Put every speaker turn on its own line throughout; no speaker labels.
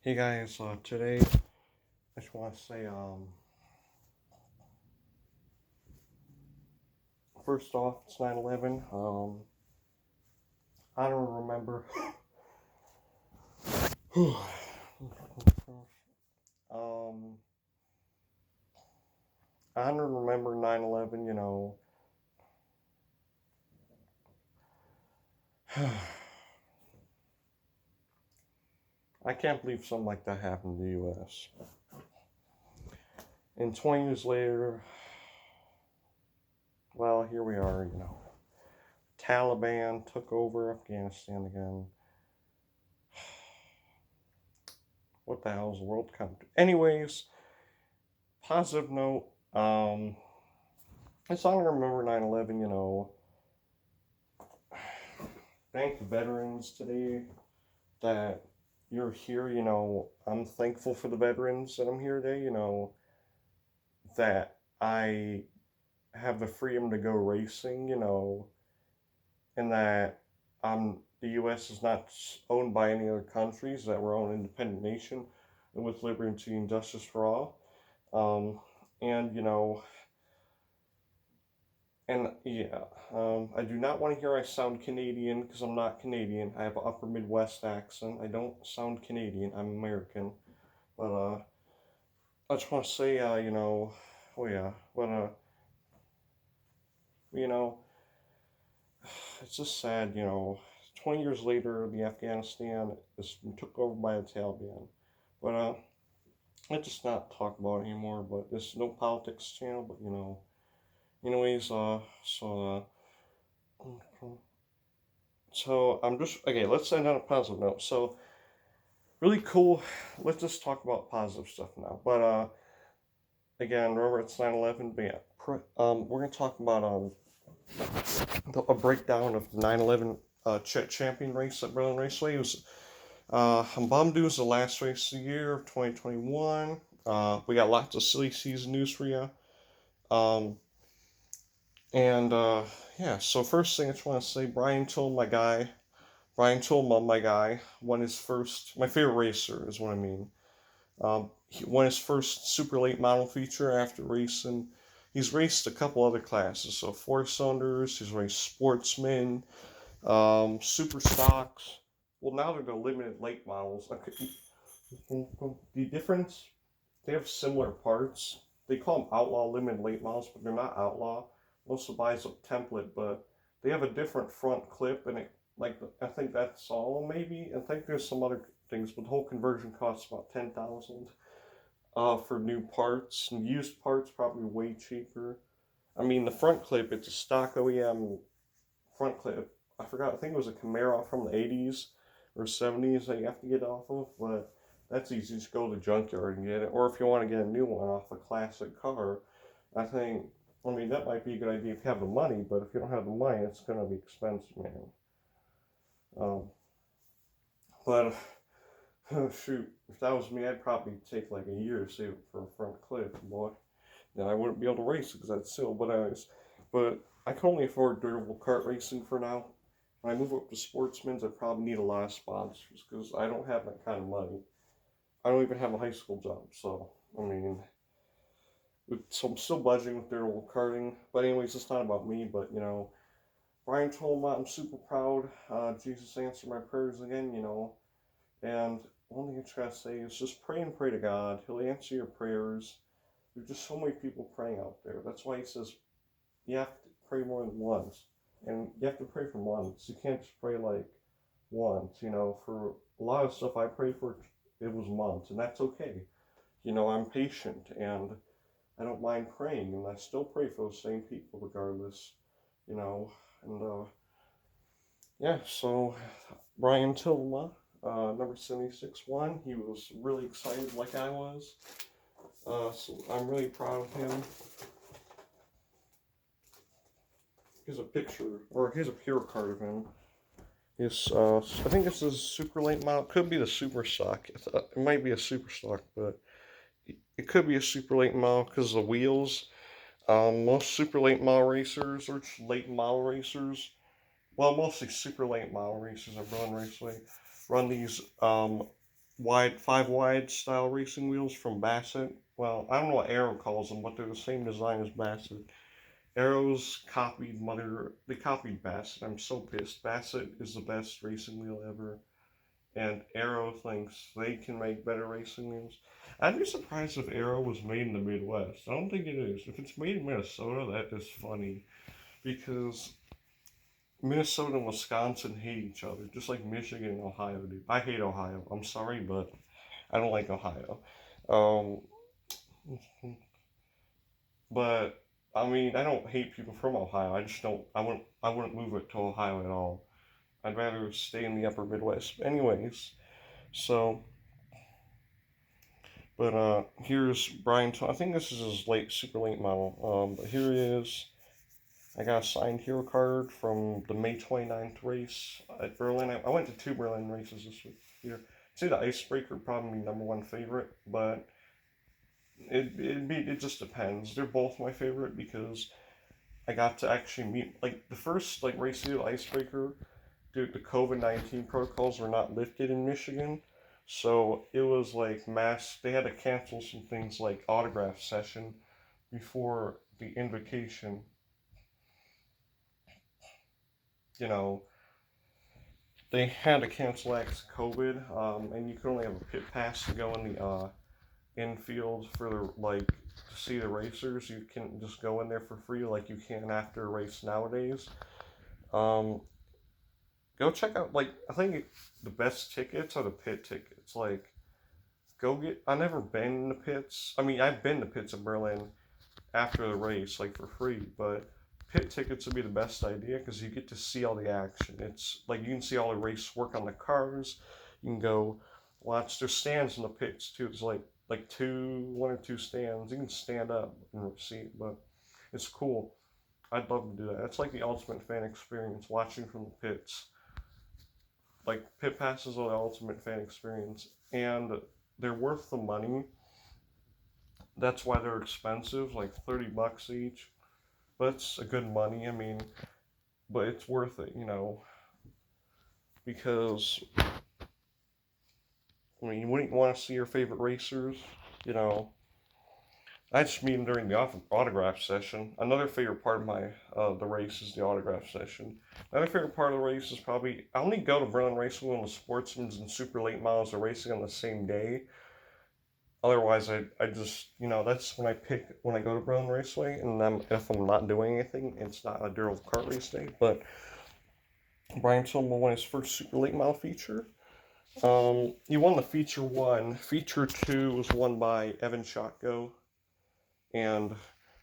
Hey guys, today I just want to say, first off, it's 9/11. I don't remember. um, I don't remember 9/11. I can't believe something like that happened in the U.S. And 20 years later, well, here we are. Taliban took over Afghanistan again. What the hell is the world come to? Anyways, positive note. I still remember 9/11. Thank the veterans today that you're here. I'm thankful for the veterans that I'm here today. That I have the freedom to go racing. And that the U.S. is not owned by any other countries. That we're an independent nation, and with liberty and justice for all. Um, and yeah, I do not want to hear I sound Canadian because I'm not Canadian. I have an upper Midwest accent. I don't sound Canadian. I'm American. But I just want to say, oh yeah, but you know, it's just sad. 20 years later, the Afghanistan is took over by the Taliban. But let's just not talk about it anymore. But it's no politics channel. But anyways, so I'm just okay. Let's end on a positive note. So really cool. Let's just talk about positive stuff now. But again, remember it's 9/11. But yeah, we're gonna talk about a breakdown of the 9/11 chet champion race at Berlin Raceway. It was I'm bummed it was the last race of the year of 2021. We got lots of silly season news for you. And yeah, so first thing I just want to say, Brian Tillman, my guy, won his first, my favorite racer is what I mean. He won his first super late model feature after racing. He's raced a couple other classes, so 4 cylinders, he's raced sportsmen, super stocks. Well, now they're the limited late models. The difference, they have similar parts. They call them outlaw limited late models, but they're not outlaw. Also buys a template, but they have a different front clip, and I think that's all maybe. I think there's some other things, but the whole conversion costs about 10,000. For new parts and used parts, probably way cheaper. I mean, the front clip, it's a stock OEM front clip. I forgot. I think it was a Camaro from the 80s or 70s that you have to get off of, but that's easy. Just go to the junkyard and get it. Or if you want to get a new one off a classic car, I mean, that might be a good idea if you have the money, but if you don't have the money, it's going to be expensive, man. But, oh, shoot, if that was me, I'd probably take like a year to save for a front clip, boy. Then I wouldn't be able to race it because I'd still, but I can only afford durable kart racing for now. When I move up to sportsmen's, I probably need a lot of sponsors because I don't have that kind of money. I don't even have a high school job, so, I mean, so I'm still budgeting with durable karting. But anyways, it's not about me, but, Brian told me I'm super proud. Jesus answered my prayers again, and one thing I try to say is just pray and pray to God. He'll answer your prayers. There's just so many people praying out there. That's why he says you have to pray more than once. And you have to pray for months. You can't just pray like once, For a lot of stuff I prayed for, it was months, and that's okay. I'm patient, and I don't mind praying, and I still pray for those same people regardless, and yeah, so Brian Tillma, number 76 won. He was really excited like I was. So I'm really proud of him. Here's a picture, or here's a pure card of him. I think this is super late model. Could be the super stock. It might be a super stock, but it could be a super late model because of the wheels. Most super late model racers, or late model racers, well, mostly super late model racers at Berlin Raceway, run these five wide style racing wheels from Bassett. Well, I don't know what Arrow calls them, but they're the same design as Bassett. Arrow's they copied Bassett. I'm so pissed. Bassett is the best racing wheel ever, and Arrow thinks they can make better racing wheels. I'd be surprised if Arrow was made in the Midwest. I don't think it is. If it's made in Minnesota, that is funny, because Minnesota and Wisconsin hate each other, just like Michigan and Ohio do. I hate Ohio. I'm sorry, but I don't like Ohio. Um, but I mean, I don't hate people from Ohio. I just don't. I wouldn't move it to Ohio at all. I'd rather stay in the Upper Midwest. Anyways, so but here's Brian. I think this is his super late model. But here he is. I got a signed hero card from the May 29th race at Berlin. I went to two Berlin races this year. I'd say the Icebreaker probably number one favorite, but it just depends. They're both my favorite because I got to actually meet the first race to the Icebreaker. Dude, the COVID-19 protocols were not lifted in Michigan, so it was mass. They had to cancel some things like autograph session before the invitation. You know, they had to cancel that because of COVID, and you could only have a pit pass to go in the infield for to see the racers. You can just go in there for free like you can after a race nowadays. Um, Go check out I think the best tickets are the pit tickets. Go get. I never been in the pits. I mean, I've been to pits in Berlin after the race for free, but pit tickets would be the best idea because you get to see all the action. It's you can see all the race work on the cars. You can go watch. There's stands in the pits too. It's one or two stands. You can stand up and see it, but it's cool. I'd love to do that. It's like the ultimate fan experience, watching from the pits. Pit passes are the ultimate fan experience, and they're worth the money. That's why they're expensive, $30 each. But it's a good money. I mean, but it's worth it, because I mean, you wouldn't want to see your favorite racers, you know. I just meet them during the autograph session. Another favorite part of the race is the autograph session. Another favorite part of the race is probably I only go to Berlin Raceway when the sportsmen's and super late models are racing on the same day. Otherwise, I just that's when I pick when I go to Berlin Raceway, and if I'm not doing anything, it's not a durable kart race day. But Brian Tillman won his first super late model feature. He won the feature one. Feature two was won by Evan Shotko and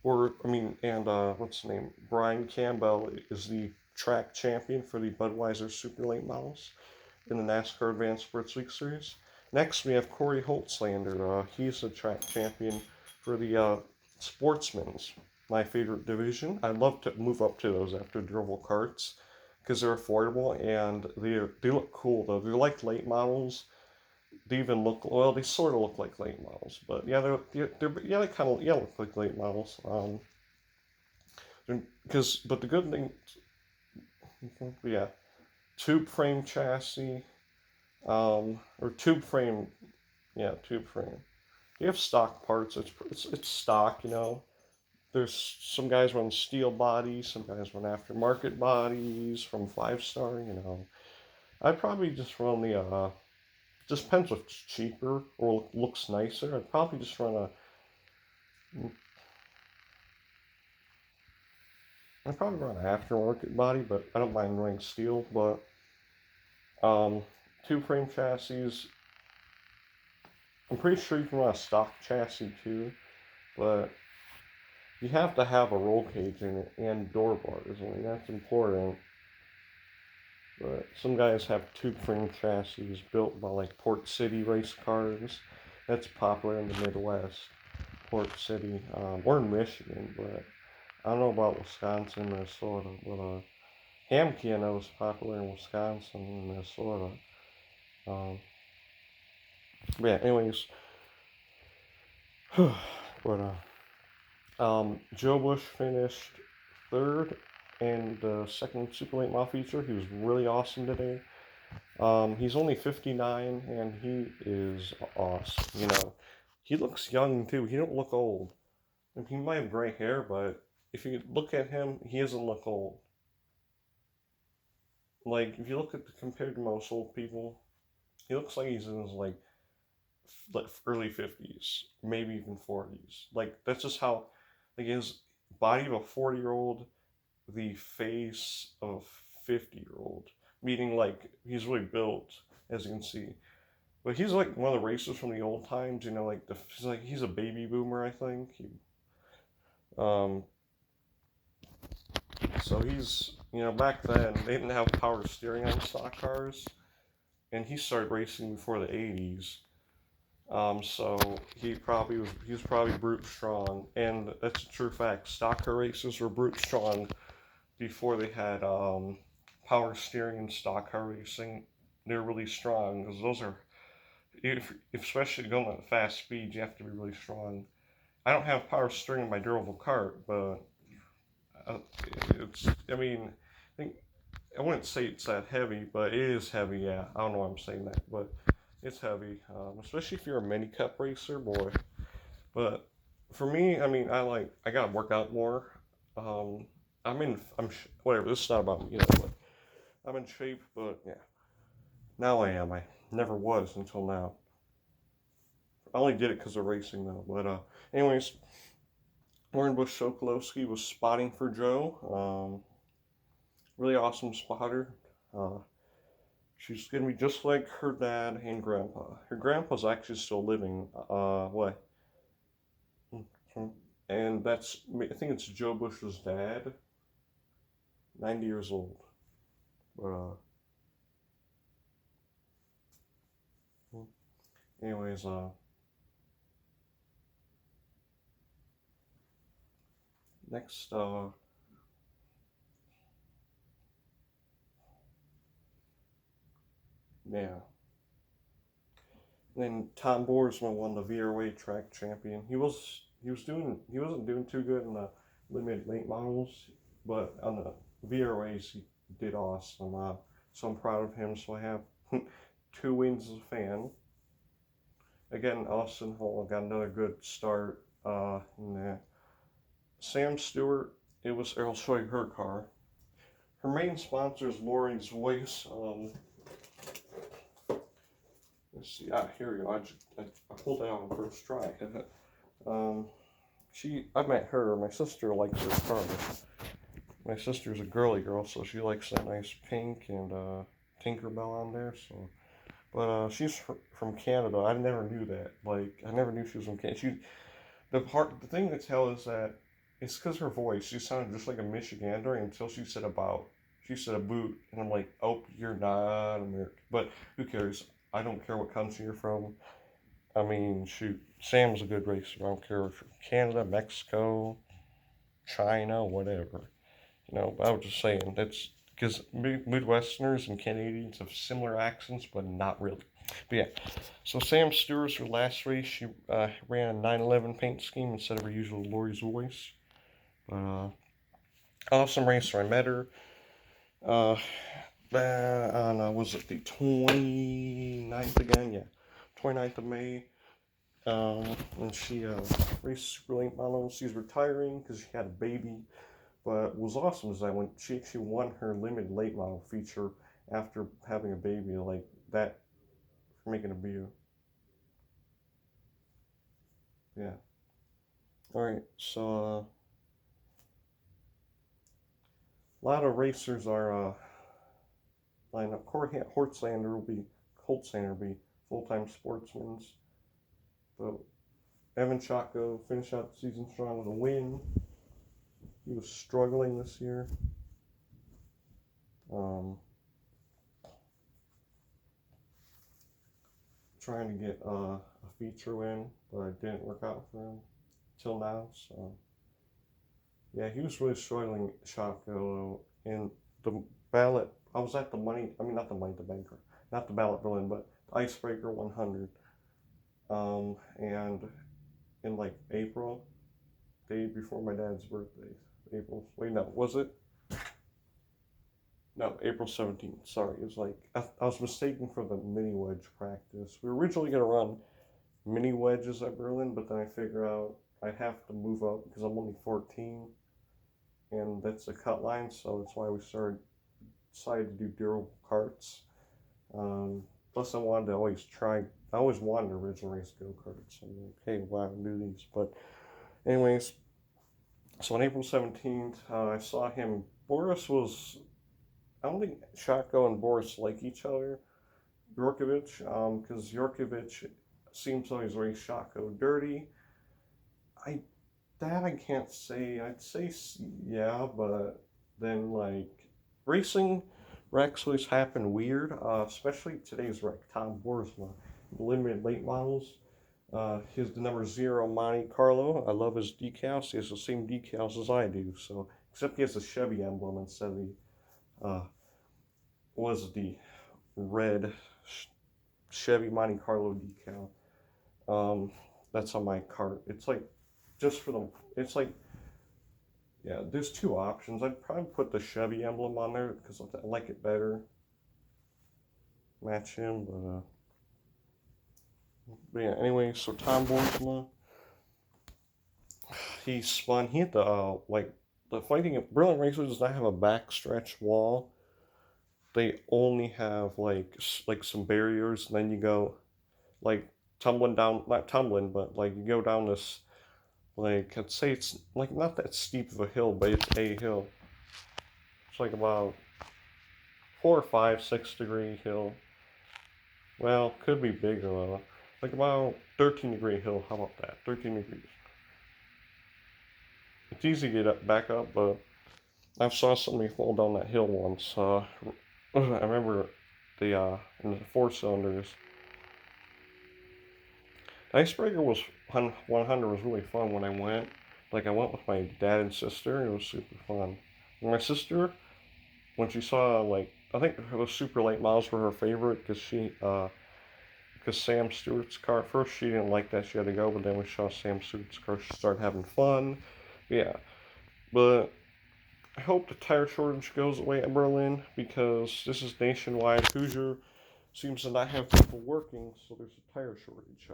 what's his name? Brian Campbell is the track champion for the Budweiser Super Late Models in the NASCAR Advanced Sports Week Series. Next, we have Corey Holtzlander. He's the track champion for the Sportsmen's, my favorite division. I'd love to move up to those after durable karts because they're affordable and they look cool though. They're like late models. They even look they sort of look like late models, but yeah, they kind of look like late models. But the good thing, yeah, tube frame chassis, or tube frame, yeah, tube frame. You have stock parts. It's stock, There's some guys run steel bodies, some guys run aftermarket bodies from 5-star. I'd probably just run the just depends what's cheaper or looks nicer. I'd probably just run I'd probably run an aftermarket body, but I don't mind running steel. But two frame chassis, I'm pretty sure you can run a stock chassis too, but you have to have a roll cage in it and door bars. I mean, that's important. But some guys have tube frame chassis built by Port City race cars. That's popular in the Midwest. Port City. We're in Michigan, but I don't know about Wisconsin, Minnesota. But Hamke I know is popular in Wisconsin and Minnesota. Yeah. Anyways, but Joe Bush finished third in the second Super Late Model feature. He was really awesome today. He's only 59, and he is awesome. You know, he looks young too. He don't look old. I mean, he might have gray hair, but if you look at him, he doesn't look old. Like if you look at compared to most old people, he looks like he's in his like early 50s, maybe even 40s. Like that's just how like his body of a 40-year-old, the face of a 50-year-old. Meaning like he's really built, as you can see. But he's like one of the racers from the old times, you know, like he's a baby boomer, I think. Um, so he's you know back then they didn't have power steering on stock cars, and he started racing before the '80s. So he was probably brute strong, and that's a true fact. Stock car racers were brute strong before they had power steering and stock car racing. They're really strong because those are if especially going at fast speeds, you have to be really strong. I don't have power steering in my durable cart, but uh, it's I mean I think I wouldn't say it's that heavy, but it is heavy. Yeah, I don't know why I'm saying that, but it's heavy, especially if you're a mini cup racer, boy. But for me, I mean, I gotta work out more. Um, whatever. This is not about me, you know. But I'm in shape, but yeah, now I am. I never was until now. I only did it because of racing though. But anyways, Lauren Bushokolowski was spotting for Joe. Really awesome spotter. Uh, she's gonna be just like her dad and grandpa. Her grandpa's actually still living. What? And I think it's Joe Bush's dad, 90 years old. But anyways, next, yeah. Then Tom Boersma won the VRA track champion. He wasn't doing too good in the limited late models, but on the VRAs he did awesome. So I'm proud of him. So I have 2 wins as a fan. Again, Austin Hall got another good start. In the Sam Stewart, I'll show you her car. Her main sponsor is Lori's Voice. Let's see. Here we go. I pulled it out on first try. um, I met her. My sister likes her car. My sister's a girly girl, so she likes that nice pink and Tinkerbell on there. So, but she's from Canada. I never knew that. Like, I never knew she was from Canada. The thing to tell is that it's because her voice. She sounded just like a Michigander until she said about. She said a boot, and I'm like, oh, you're not American. But who cares? I don't care what country you're from. I mean, shoot, Sam's a good racer. I don't care if you're Canada, Mexico, China, whatever. You know, but I was just saying that's because Midwesterners and Canadians have similar accents, but not really. But yeah, so Sam Stewart's her last race. She ran a 911 paint scheme instead of her usual Lori's Voice. But awesome racer. I met her. Uh, on was it the 29th again? Yeah, 29th of May. And she raced super late models. She's retiring because she had a baby. But what was awesome is that when she actually won her limited late model feature after having a baby, like that, for making a view. Yeah. All right. So a lot of racers are lined up. Holtzander will be full-time sportsmen. But Evan Chaco finished out the season strong with a win. He was struggling this year. Trying to get a feature win, but it didn't work out for him till now. So yeah, he was really struggling, Chaco, in the ballot. I was at the money. I mean, not the money, the banker, not the ballot Berlin, but Icebreaker 100. And in like April, day before my dad's birthday, April. Wait, no, was it? No, April 17th. Sorry, it was like I was mistaken for the mini wedge practice. We were originally gonna run mini wedges at Berlin, but then I figured out I have to move up because I'm only 14, and that's the cut line. So that's why we decided to do durable carts. Um, Plus, I wanted to always try. I always wanted to originally race go karts. I'm like, hey, why don't I do these? But anyways, so on April 17th, I saw him. Boris was. I don't think Shako and Boris like each other. Yorkovich, because Yorkovich seems like he's raced Shako dirty. I I can't say. I'd say yeah, but then like racing Raceway's happen weird, especially today's wreck. Tom Boersma, limited late models. He's the number 0 Monte Carlo. I love his decals. He has the same decals as I do. So except he has a Chevy emblem instead of the was the red Chevy Monte Carlo decal. That's on my cart. It's like just for the. It's like yeah. There's two options. I'd probably put the Chevy emblem on there because I like it better. Match him, but yeah. Anyway, so Tom Boersma, he spun. He hit the like the fighting at Berlin Racers does not have a backstretch wall. They only have like some barriers, and then you go like tumbling down, not tumbling, but like you go down this like I'd say it's like not that steep of a hill, but it's a hill. It's like about 4 or 5, 6 degree hill. Well, could be bigger though. Like about 13-degree hill. How about that? 13 degrees. It's easy to get back up, but I saw somebody fall down that hill once. I remember in the 4 cylinders. The icebreaker was 100 was really fun when I went. Like I went with my dad and sister. It was super fun. And my sister, when she saw like I think those super late models were her favorite because Sam Stewart's car at first she didn't like that she had to go, but then we saw Sam Stewart's car she started having fun. Yeah, but I hope the tire shortage goes away at Berlin because this is nationwide. Hoosier seems to not have people working, so there's a tire shortage.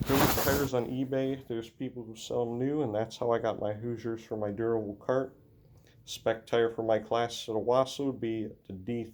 Go look tires on eBay. There's people who sell them new, and that's how I got my Hoosiers for my durable cart. Spec tire for my class at Owasso would be the D30.